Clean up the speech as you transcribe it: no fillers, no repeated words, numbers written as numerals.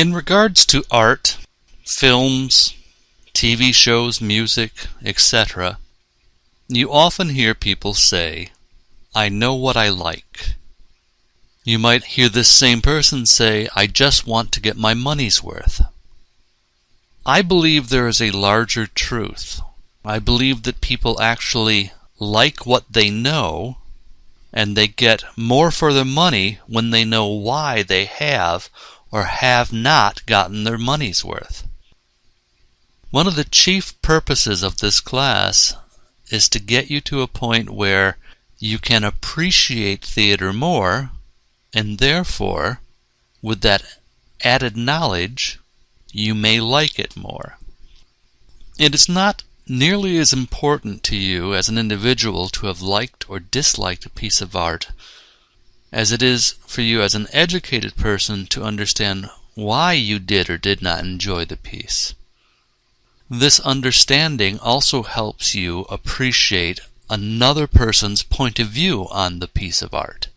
In regards to art, films, TV shows, music, etc., you often hear people say, "I know what I like." You might hear this same person say, "I just want to get my money's worth." I believe there is a larger truth. I believe that people actually like what they know, and they get more for their money when they know why they have or have not gotten their money's worth. One of the chief purposes of this class is to get you to a point where you can appreciate theater more, and therefore, with that added knowledge, you may like it more. It is not nearly as important to you as an individual to have liked or disliked a piece of art as it is for you as an educated person to understand why you did or did not enjoy the piece. This understanding also helps you appreciate another person's point of view on the piece of art.